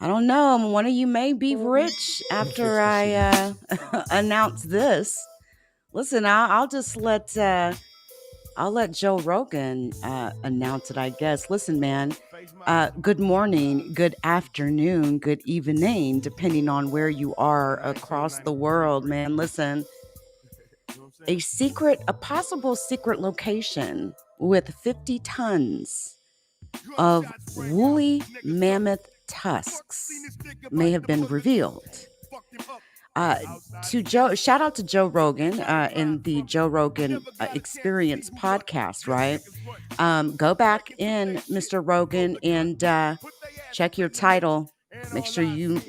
I don't know. One of you may be rich Let me after fix this I shit. announce this. Listen, I'll just let I'll let Joe Rogan announce it. I guess. Listen, man. Good morning, good afternoon, good evening, depending on where you are across the world, man. Listen, a possible secret location with 50 tons of woolly mammoth tusks may have been revealed. Uh, to Joe, shout out to Joe Rogan in the Joe Rogan Experience podcast, right? Go back in, Mr. Rogan, and check your title. Make sure you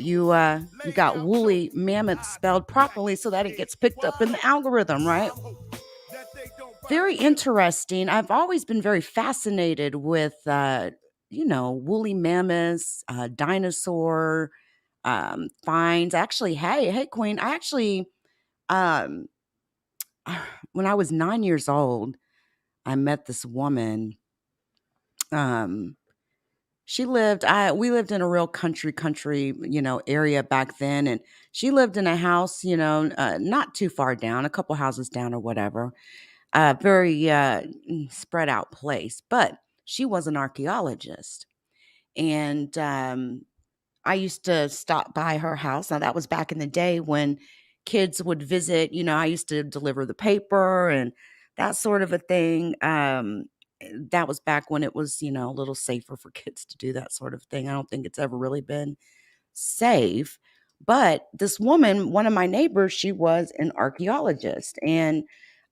got woolly mammoth spelled properly so that it gets picked up in the algorithm, right? Very interesting. I've always been very fascinated with, woolly mammoths, dinosaur finds. Actually, hey, Queen. I actually, um, when I was 9 years old, I met this woman. Um, we lived in a real country, area back then, and she lived in a house, not too far down, a couple houses down or whatever. Very spread out place, but she was an archaeologist. And I used to stop by her house. Now, that was back in the day when kids would visit. I used to deliver the paper and that sort of a thing. That was back when it was, a little safer for kids to do that sort of thing. I don't think it's ever really been safe. But this woman, one of my neighbors, she was an archaeologist. And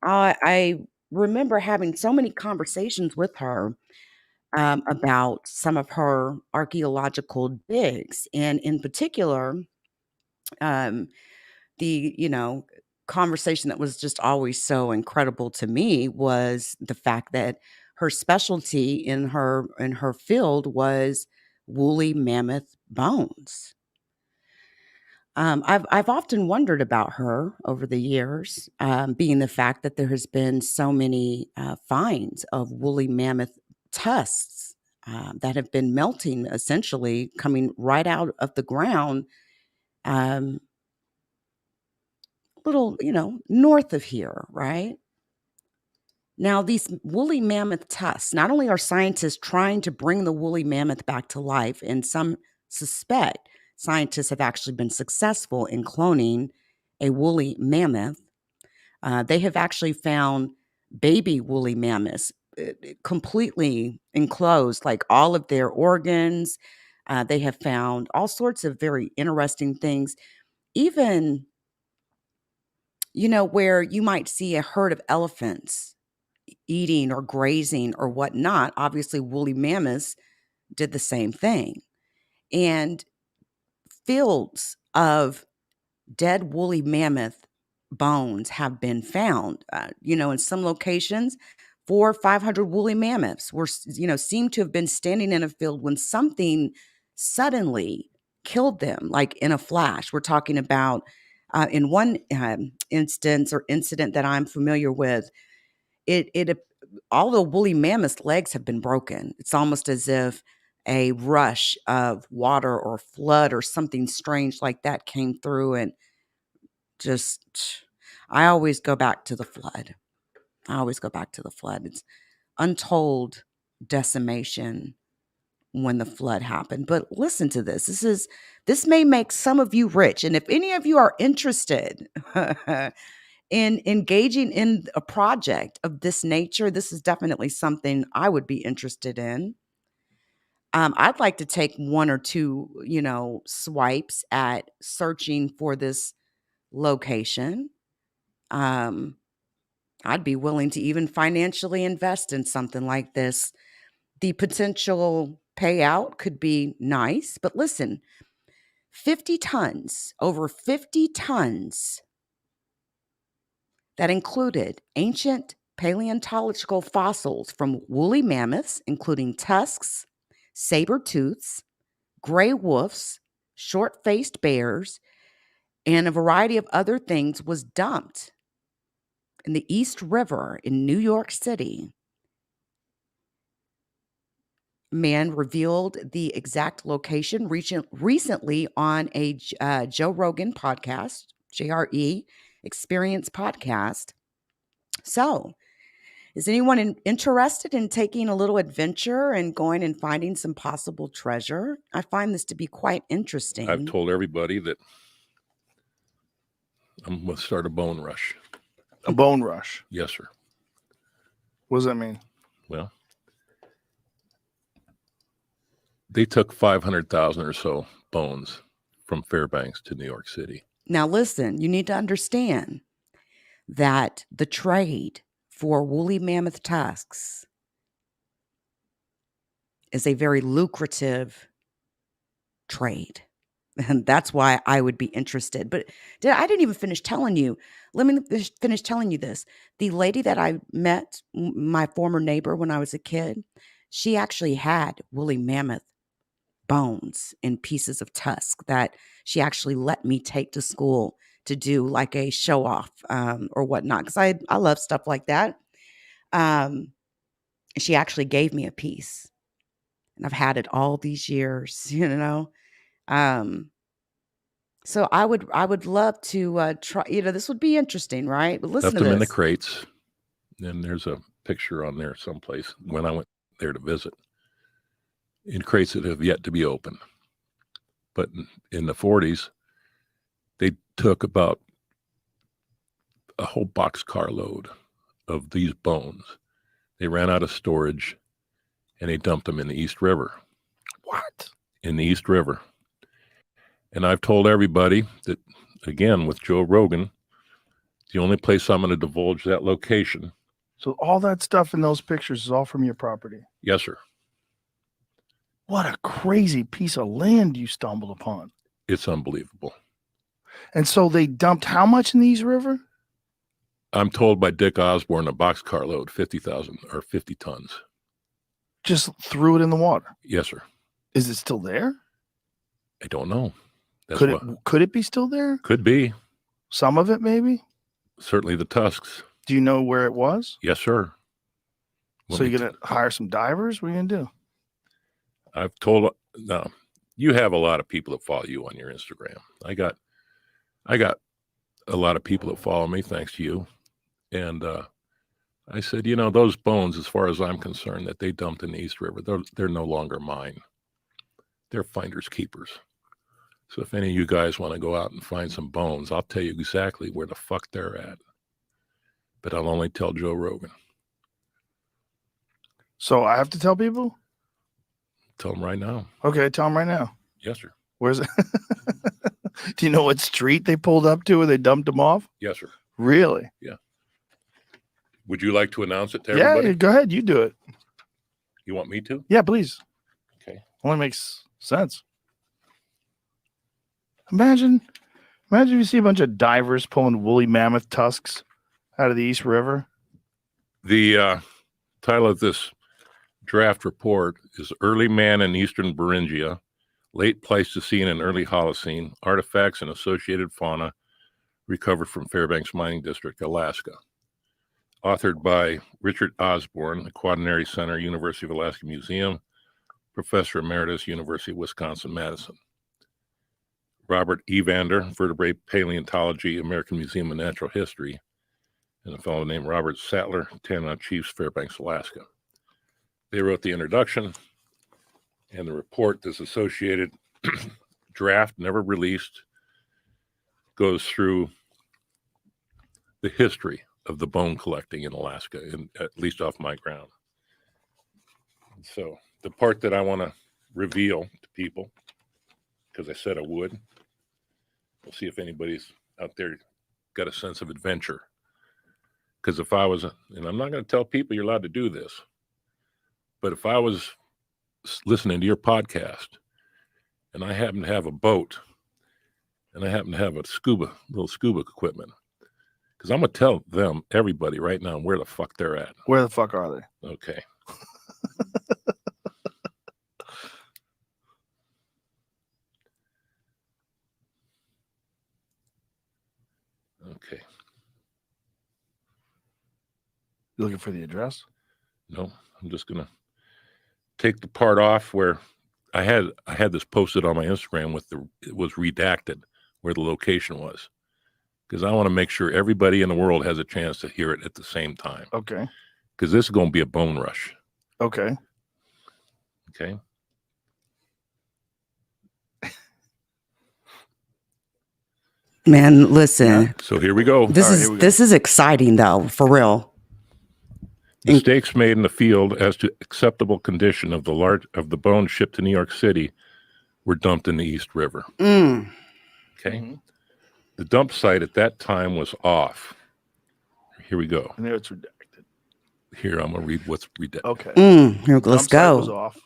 I remember having so many conversations with her about some of her archaeological digs. And in particular, um, the conversation that was just always so incredible to me was the fact that her specialty in her field was woolly mammoth bones. I've often wondered about her over the years, being the fact that there has been so many finds of woolly mammoth tusks that have been melting, essentially coming right out of the ground, um, little north of here, right? Now, these woolly mammoth tusks, not only are scientists trying to bring the woolly mammoth back to life, and some suspect scientists have actually been successful in cloning a woolly mammoth. They have actually found baby woolly mammoths completely enclosed, like all of their organs. They have found all sorts of very interesting things, even, where you might see a herd of elephants eating or grazing or whatnot. Obviously, woolly mammoths did the same thing. And fields of dead woolly mammoth bones have been found. In some locations, 400 or 500 woolly mammoths seem to have been standing in a field when something suddenly killed them, like in a flash. We're talking about in one instance or incident that I'm familiar with, it all the woolly mammoth's legs have been broken. It's almost as if a rush of water or flood or something strange like that came through and just I always go back to the flood. I always go back to the flood. It's untold decimation when the flood happened. But listen to this. This may make some of you rich. And if any of you are interested in engaging in a project of this nature, this is definitely something I would be interested in. I'd like to take one or two, swipes at searching for this location. Um, I'd be willing to even financially invest in something like this. The potential payout could be nice, but listen, 50 tons, over 50 tons that included ancient paleontological fossils from woolly mammoths, including tusks, saber tooths, gray wolves, short faced bears, and a variety of other things was dumped in the East River in New York City. man revealed the exact location recently on a Joe Rogan podcast, JRE Experience podcast. So, is anyone interested in taking a little adventure and going and finding some possible treasure? I find this to be quite interesting. I've told everybody that I'm going to start a bone rush. A bone rush? Yes, sir. What does that mean? Well, they took 500,000 or so bones from Fairbanks to New York City. Now, listen, you need to understand that the trade for woolly mammoth tusks is a very lucrative trade. And that's why I would be interested. But I didn't even finish telling you. Let me finish telling you this. The lady that I met, my former neighbor when I was a kid, she actually had woolly mammoth bones and pieces of tusk that she actually let me take to school to do like a show off or whatnot. Because I love stuff like that. She actually gave me a piece. And I've had it all these years, you know. So I would love to try, this would be interesting, right? But listen Left to them in the this. crates. And there's a picture on there someplace when I went there to visit. In crates that have yet to be opened. But in the 40s, they took about a whole boxcar load of these bones. They ran out of storage and they dumped them in the East River. What? In the East River. And I've told everybody that, again, with Joe Rogan, the only place I'm going to divulge that location. So all that stuff in those pictures is all from your property? Yes, sir. What a crazy piece of land you stumbled upon. It's unbelievable. And so they dumped how much in the East River? I'm told by Dick Osborne, a boxcar load, 50,000 or 50 tons. Just threw it in the water? Yes, sir. Is it still there? I don't know. Could it be still there? Could be. Some of it, maybe? Certainly the tusks. Do you know where it was? Yes, sir. So you're going to hire some divers? What are you going to do? I've told, no, you have a lot of people that follow you on your Instagram. I got a lot of people that follow me, thanks to you. And I said, those bones, as far as I'm concerned, that they dumped in the East River, they're no longer mine. They're finders keepers. So if any of you guys want to go out and find some bones, I'll tell you exactly where the fuck they're at. But I'll only tell Joe Rogan. So I have to tell people? Tell them right now. Okay, tell them right now. Yes, sir. Where's it? Do you know what street they pulled up to where they dumped them off? Yes, sir. Really? Yeah. Would you like to announce it to everybody? Yeah, go ahead. You do it. You want me to? Yeah, please. Okay. Only makes sense. Imagine if you see a bunch of divers pulling woolly mammoth tusks out of the East River. The title of this draft report is Early Man in Eastern Beringia, Late Pleistocene and Early Holocene, Artifacts and Associated Fauna Recovered from Fairbanks Mining District, Alaska. Authored by Richard Osborne, the Quaternary Center, University of Alaska Museum, Professor Emeritus, University of Wisconsin-Madison. Robert Evander, Vertebrate Paleontology, American Museum of Natural History, and a fellow named Robert Sattler, Tanana Chiefs, Fairbanks, Alaska. They wrote the introduction, and the report, this associated draft, never released, goes through the history of the bone collecting in Alaska, at least off my ground. So the part that I want to reveal to people, because I said I would, we'll see if anybody's out there got a sense of adventure. Because if I was, and I'm not going to tell people you're allowed to do this, but if I was listening to your podcast and I happen to have a boat and I happen to have a little scuba equipment, because I'm going to tell them, everybody right now, where the fuck they're at. Where the fuck are they? Okay. Okay. You looking for the address? No, I'm just going to take the part off where I had this posted on my Instagram it was redacted where the location was, because I want to make sure everybody in the world has a chance to hear it at the same time. Okay. Because this is going to be a bone rush. Okay. Okay. Man, listen. Yeah. So here we go. This is exciting though, for real. Mistakes made in the field as to acceptable condition of the bone shipped to New York City were dumped in the East River. Okay. Mm-hmm. The dump site at that time was off. Here we go. And there it's redacted. Here, I'm going to read what's redacted. Okay. Here, let's Dump site was go. off.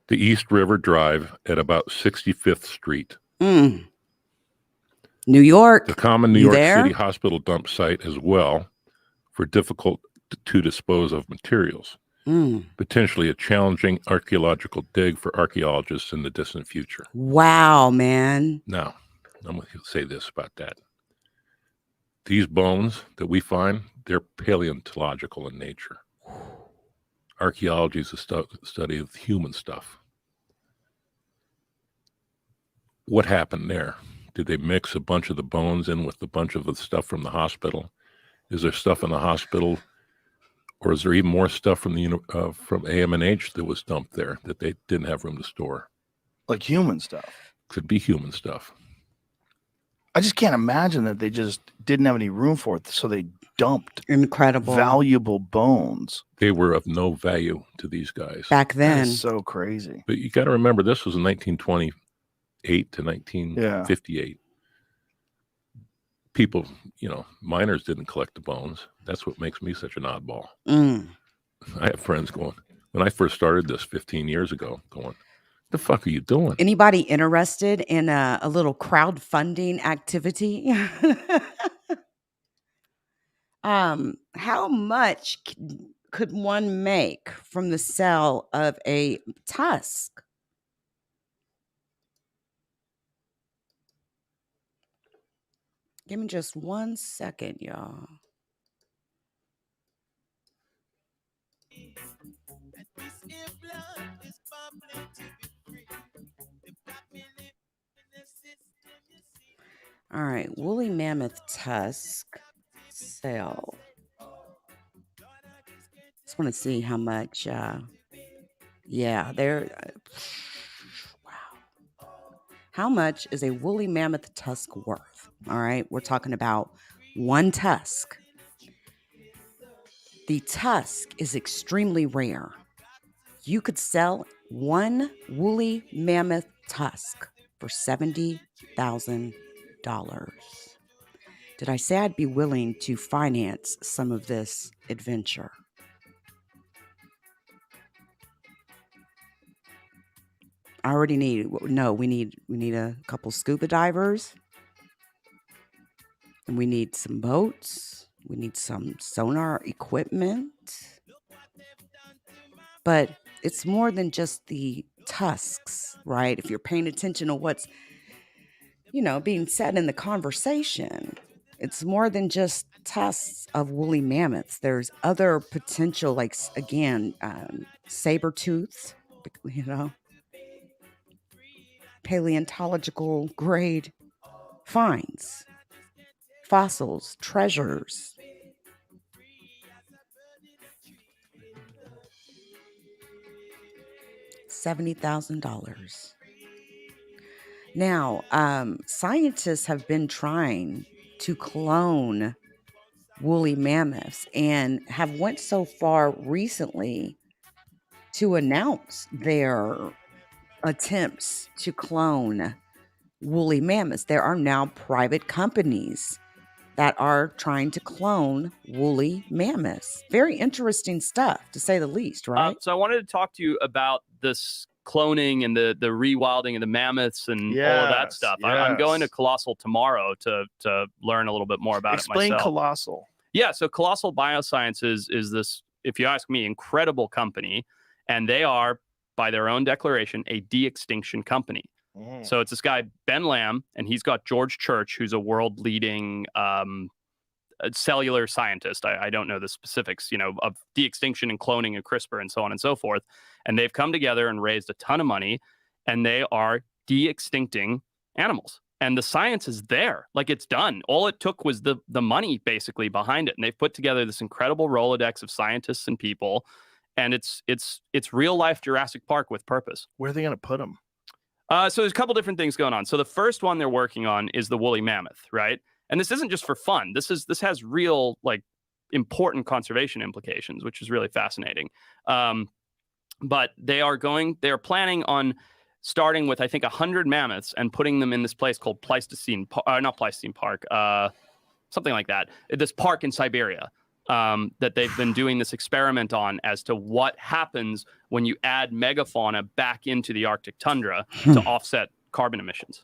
The East River Drive at about 65th Street. New York. The common New You York there? City hospital dump site as well, for difficult to dispose of materials. Potentially a challenging archaeological dig for archaeologists in the distant future. Wow, man. Now, I'm going to say this about that. These bones that we find, they're paleontological in nature. Archaeology is a study of human stuff. What happened there? Did they mix a bunch of the bones in with a bunch of the stuff from the hospital? Is there stuff in the hospital, or is there even more stuff from from AM&H that was dumped there that they didn't have room to store? Like human stuff. Could be human stuff. I just can't imagine that they just didn't have any room for it, so they dumped Incredible. valuable bones. They were of no value to these guys Back That then. is so crazy. But you got to remember, this was in 1928 to 1958. People, miners didn't collect the bones. That's what makes me such an oddball. I have friends going, when I first started this 15 years ago, going, the fuck are you doing? Anybody interested in a little crowdfunding activity? How much could one make from the sale of a tusk? Give me just 1 second, y'all. All right, woolly mammoth tusk sale. Just want to see how much. Yeah, they're. Wow. How much is a woolly mammoth tusk worth? All right, we're talking about one tusk. The tusk is extremely rare. You could sell one woolly mammoth tusk for $70,000. Did I say I'd be willing to finance some of this adventure? I already we need a couple scuba divers. And we need some boats. We need some sonar equipment. But it's more than just the tusks, right? If you're paying attention to what's, being said in the conversation, it's more than just tusks of woolly mammoths. There's other potential, like, again, saber tooths, paleontological grade finds, fossils, treasures. $70,000. Now, scientists have been trying to clone woolly mammoths and have went so far recently to announce their attempts to clone woolly mammoths. There are now private companies that are trying to clone woolly mammoths. Very interesting stuff, to say the least, right? So I wanted to talk to you about this cloning and the rewilding of the mammoths and all of that stuff. I'm going to Colossal tomorrow to learn a little bit more about it myself. Explain Colossal. Yeah, so Colossal Biosciences is this, if you ask me, incredible company, and they are, by their own declaration, a de-extinction company. So it's this guy, Ben Lamb, and he's got George Church, who's a world-leading a cellular scientist. I don't know the specifics, of de-extinction and cloning and CRISPR and so on and so forth. And they've come together and raised a ton of money, and they are de-extincting animals. And the science is there. Like, it's done. All it took was the money basically behind it. And they've put together this incredible Rolodex of scientists and people. And it's real life Jurassic Park with purpose. Where are they going to put them? So there's a couple different things going on. So the first one they're working on is the woolly mammoth, right? And this isn't just for fun. This has real, like, important conservation implications, which is really fascinating. But they are planning on starting with, I think, 100 mammoths and putting them in this place called not Pleistocene Park, something like that. This park in Siberia that they've been doing this experiment on as to what happens when you add megafauna back into the Arctic tundra to offset carbon emissions.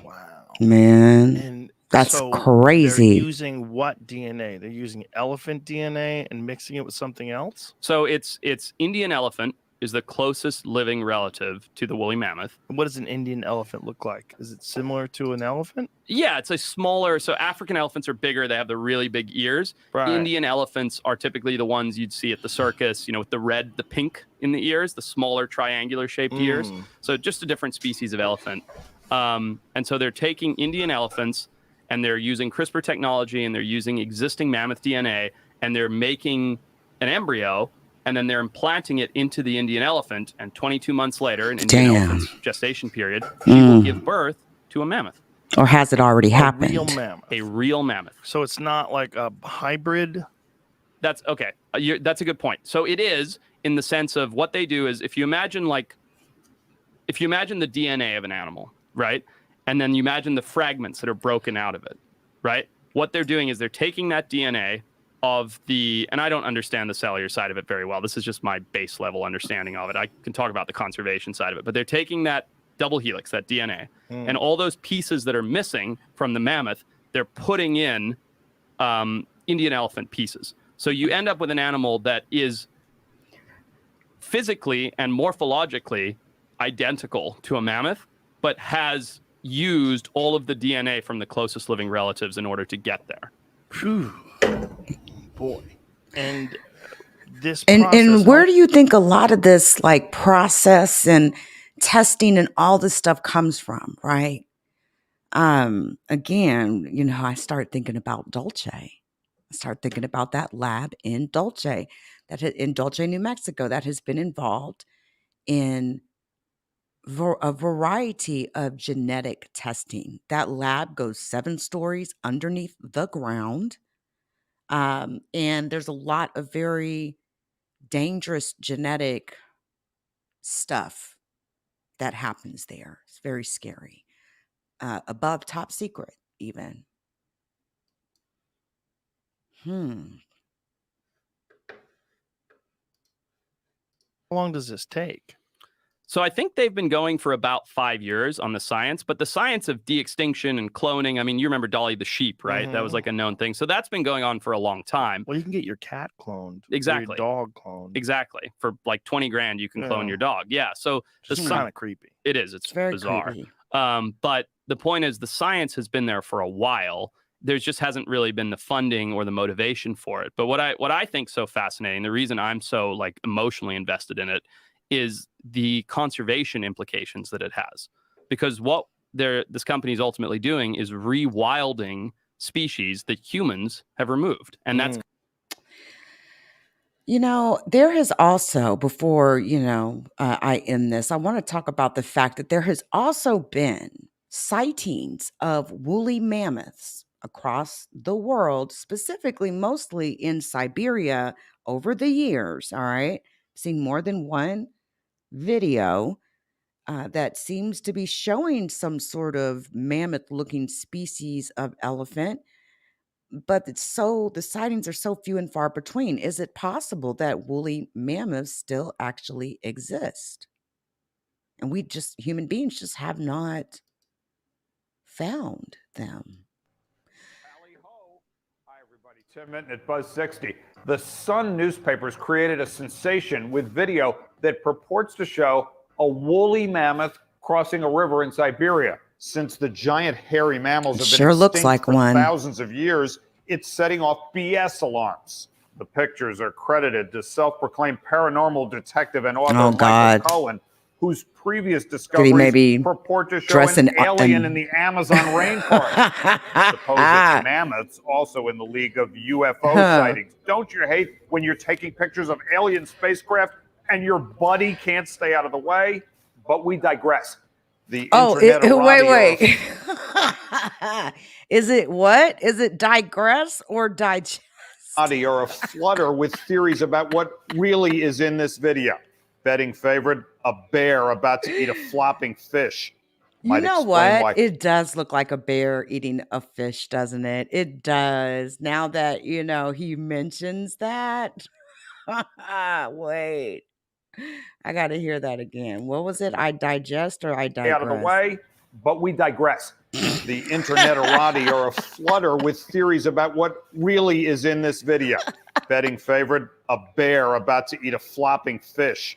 Wow. Man, And that's so crazy. They're using what DNA? They're using elephant DNA and mixing it with something else? So it's Indian elephant is the closest living relative to the woolly mammoth. What does an Indian elephant look like? Is it similar to an elephant? Yeah, it's a smaller. So African elephants are bigger. They have the really big ears. Right. Indian elephants are typically the ones you'd see at the circus, with the pink in the ears, the smaller triangular shaped ears. So just a different species of elephant. And so they're taking Indian elephants and they're using CRISPR technology and they're using existing mammoth DNA and they're making an embryo. And then they're implanting it into the Indian elephant. And 22 months later, an Indian elephant's gestation period, she will give birth to a mammoth. Or has it already happened? Real mammoth. A real mammoth. So it's not like a hybrid? That's okay. That's a good point. So it is, in the sense of what they do is if you imagine the DNA of an animal, right? And then you imagine the fragments that are broken out of it, right? What they're doing is they're taking that DNA and I don't understand the cellular side of it very well. This is just my base level understanding of it. I can talk about the conservation side of it, but they're taking that double helix, that DNA, and all those pieces that are missing from the mammoth, they're putting in Indian elephant pieces. So you end up with an animal that is physically and morphologically identical to a mammoth, but has used all of the DNA from the closest living relatives in order to get there. Whew. Boy. And this and where do you think a lot of this like process and testing and all this stuff comes from, right? Again, I start thinking about Dulce. I start thinking about that lab in Dulce, in Dulce, New Mexico, that has been involved in a variety of genetic testing. That lab goes 7 stories underneath the ground. And there's a lot of very dangerous genetic stuff that happens there. It's very scary. Above top secret, even. How long does this take? So I think they've been going for about 5 years on the science, but the science of de-extinction and cloning, I mean, you remember Dolly the sheep, right? That was like a known thing. So that's been going on for a long time. Well, you can get your cat cloned. Exactly. Or your dog cloned. Exactly. For like 20 grand, you can clone your dog. Yeah. So it's kind of creepy. It is. It's very bizarre. creepy. But the point is the science has been there for a while. There just hasn't really been the funding or the motivation for it. But what I think so fascinating, the reason I'm so like emotionally invested in it is the conservation implications that it has. Because what this company is ultimately doing is rewilding species that humans have removed. And that's there has also, before, I end this, I want to talk about the fact that there has also been sightings of woolly mammoths across the world, specifically mostly in Siberia over the years. All right. Seen more than one video that seems to be showing some sort of mammoth-looking species of elephant, but the sightings are so few and far between. Is it possible that woolly mammoths still actually exist? And human beings just have not found them. Hi, everybody. Tim Minton at Buzz 60. The Sun newspapers created a sensation with video that purports to show a woolly mammoth crossing a river in Siberia. Since the giant hairy mammals have been Sure looks extinct like for one. thousands of years, it's setting off BS alarms. The pictures are credited to self-proclaimed paranormal detective and author Oh, Michael God. Cohen, whose previous Did he discoveries maybe purport to show dress an in alien in the Amazon rainforest? Supposed mammoths also in the league of UFO sightings. Don't you hate when you're taking pictures of alien spacecraft and your buddy can't stay out of the way? But we digress. The internet wait. Is it what? Is it digress or digest? are aflutter with theories about what really is in this video. Betting favorite, a bear about to eat a flopping fish. You Might know explain what? why. It does look like a bear eating a fish, doesn't it? It does. Now that, he mentions that. Wait. I got to hear that again. What was it? I digest or I digress? Out of the way, but we digress. The internet are aflutter with theories about what really is in this video. Betting favorite, a bear about to eat a flopping fish.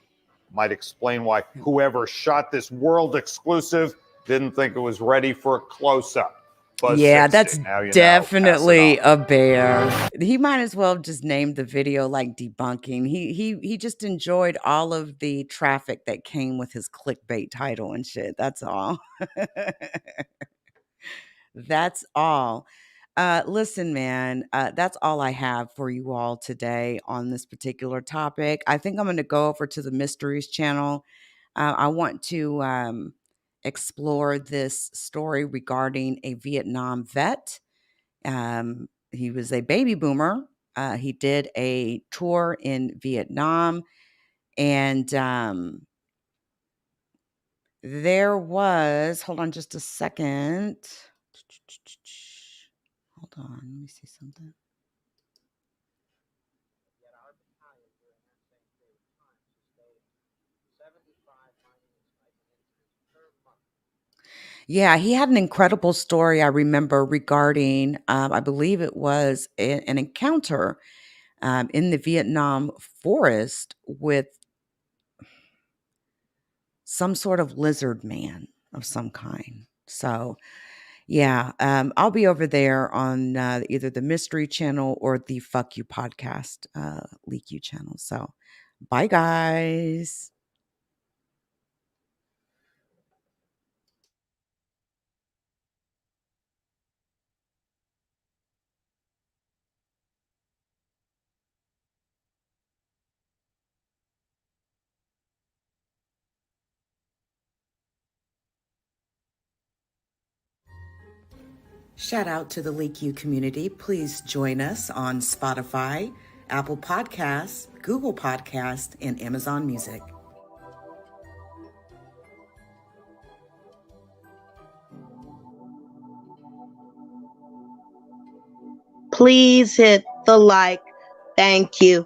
Might explain why whoever shot this world exclusive didn't think it was ready for a close-up. Yeah, 60. that's Now you know. definitely Pass it on. a bear. He might as well just name the video like debunking. He just enjoyed all of the traffic that came with his clickbait title and shit. That's all. That's all. Listen, man, that's all I have for you all today on this particular topic. I think I'm going to go over to the Mysteries channel. I want to explore this story regarding a Vietnam vet. He was a baby boomer. He did a tour in Vietnam, and there was, hold on just a second. Hold on, let me see something. Yeah, he had an incredible story I remember regarding, I believe it was an encounter in the Vietnam forest with some sort of lizard man of some kind. So, yeah, I'll be over there on either the Mystery Channel or the Fuck You podcast, Leak You channel. So, bye, guys. Shout out to the LeakYou community. Please join us on Spotify, Apple Podcasts, Google Podcasts, and Amazon Music. Please hit the like. Thank you.